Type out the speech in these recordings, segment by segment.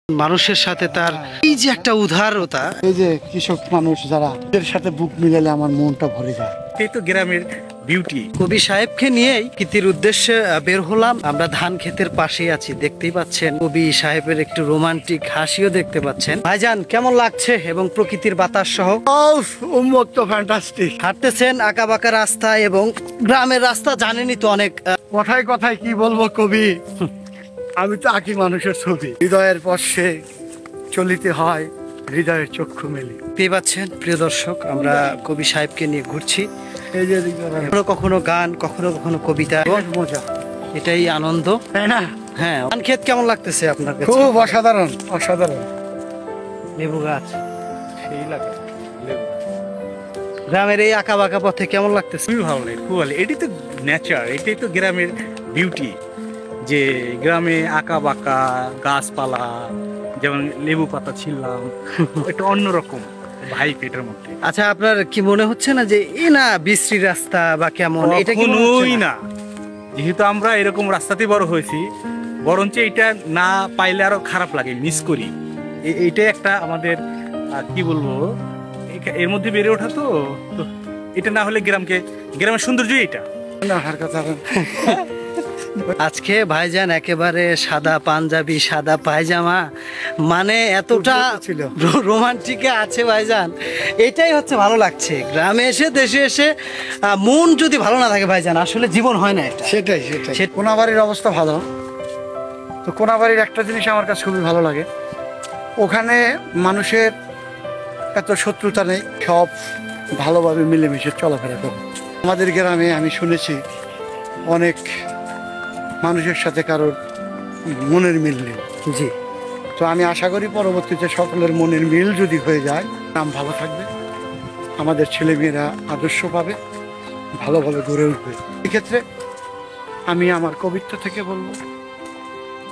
মানুষের সাথে তার এই যে একটা উদারতা, এই যে কৃষক মানুষ যারা এর সাথে বুক মিলালে আমার মনটা ভরে যায়। এই তো গ্রামের বিউটি। কবি সাহেবকে নিয়েই কৃতির উদ্দেশ্যে বের হলাম। আমরা ধান ক্ষেতের পাশেই আছি, দেখতেই পাচ্ছেন। কবি সাহেবের একটু রোমান্টিক হাসিও দেখতে পাচ্ছেন। ভাইজান কেমন লাগছে এবং প্রকৃতির বাতাস সহ? উন্মুক্ত ফ্যান্টাস্টিক। হাঁটতেছেন আঁকা বাঁকা রাস্তা এবং গ্রামের রাস্তা জানেনই তো অনেক। কথায় কথায় কি বলবো কবি, আমি তো আঁকি মানুষের ছবি। হৃদয়ের পশ্বে চলিতে হয়, হৃদয়ের চক্ষু মেলি। পেয়ে পাচ্ছেন প্রিয় দর্শক, আমরা কবি সাহেবকে নিয়ে ঘুরছি। এই যে কখনো কখনো গান, কখনো কখনো কবিতা, মজা, এটাই আনন্দ, তাই না? হ্যাঁ। ধান ক্ষেত কেমন লাগতেছে আপনার কাছে? খুব অসাধারণ, অসাধারণ। লেবু গাছ, সেই লাগে গ্রামের এই আঁকা বাঁকা পথে কেমন লাগতেছে? খুবই ভালো লাগে, খুব ভালো। এটাই তো নেচার, এটাই তো গ্রামের বিউটি। যে গ্রামে আঁকা বাঁকা গাছপালা, যেমন লেবু পাতা ছিললাম, এটা অন্যরকম ভাইব এটার মধ্যে। আচ্ছা, আপনার কি মনে হচ্ছে না যে এই না বিশ্রী রাস্তা বা কেমন? এটা কি কোনোই না, যেহেতু আমরা এরকম রাস্তাতে বড় হয়েছি, বরঞ্চ এটা না পাইলে আরো খারাপ লাগে, মিস করি। এইটাই একটা আমাদের কি বলবো, এর মধ্যে বেড়ে ওঠা। তো এটা না হলে গ্রামের সৌন্দর্য এটা না। হার কথা আজকে ভাইজান একেবারে সাদা পাঞ্জাবি, সাদা পায়জামা, মানে এতটা রোমান্টিকে আছে ভাইজান। এটাই হচ্ছে ভালো লাগছে। গ্রামে এসে, দেশে এসে মন যদি ভালো না থাকে ভাইজান, আসলে জীবন হয় না এটা। সেটাই। কোনাবাড়ির অবস্থা ভালো। তো কোনাবাড়ির একটা জিনিস আমার কাছে খুবই ভালো লাগে, ওখানে মানুষের এত শত্রুতা নেই, সব ভালোভাবে মিলেমিশে চলাফেরা করে। আমাদের গ্রামে আমি শুনেছি অনেক মানুষের সাথে কারোর মনের মিল নেই। জি। তো আমি আশা করি পরবর্তীতে সকলের মনের মিল যদি হয়ে যায়, নাম ভালো থাকবে, আমাদের ছেলেমেয়েরা আদর্শ পাবে, ভালোভাবে গড়ে উঠবে। এক্ষেত্রে আমি আমার কবিত্ব থেকে বলবো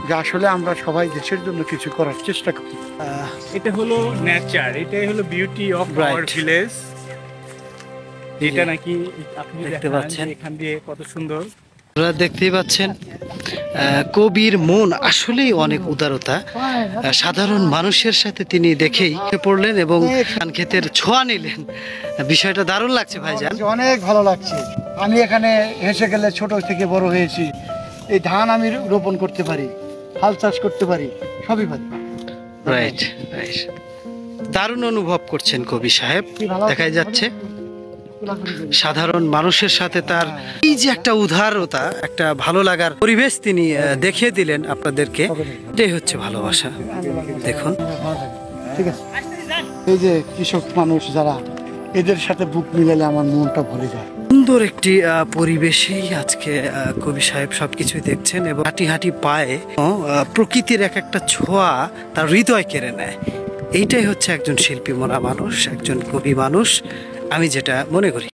যে আসলে আমরা সবাই দেশের জন্য কিছু করার চেষ্টা করি। এটা হলো নেচার, এটাই হলো বিউটি অফ আওয়ার ভিলেজ। এটা নাকি আপনি দেখতে পাচ্ছেন এখান দিয়ে কত সুন্দর। আপনারা দেখতেই পাচ্ছেন কবির মন আসলেই অনেক উদারতা। সাধারণ মানুষের সাথে তিনি দেখেই পড়লেন এবং ধান ক্ষেতের ছোঁয়া নিলেন। বিষয়টা দারুণ লাগছে ভাইজান, অনেক ভালো লাগছে। আমি এখানে হেসে গেলে, ছোট থেকে বড় হয়েছি, এই ধান আমি রোপণ করতে পারি, হাল চাষ করতে পারি, সবই পারি। রাইট। দারুণ অনুভব করছেন কবি সাহেব, দেখা যাচ্ছে। সাধারণ মানুষের সাথে তার এই যে একটা উদারতা, একটা ভালো লাগার পরিবেশ তিনি দেখিয়ে দিলেন আপনাদেরকে। এটাই হচ্ছে ভালোবাসা। দেখুন, ঠিক আছে। এই যে কৃষক মানুষ যারা, এদের সাথে বুক মিলালে আমার মনটা ভরে যায়। সুন্দর একটি পরিবেশেই আজকে কবি সাহেব সবকিছুই দেখছেন এবং হাঁটি হাঁটি পায়ে প্রকৃতির এক একটা ছোঁয়া তার হৃদয় কেড়ে নেয়। এইটাই হচ্ছে একজন শিল্পী মনা মানুষ, একজন কবি মানুষ, আমি যেটা মনে করি।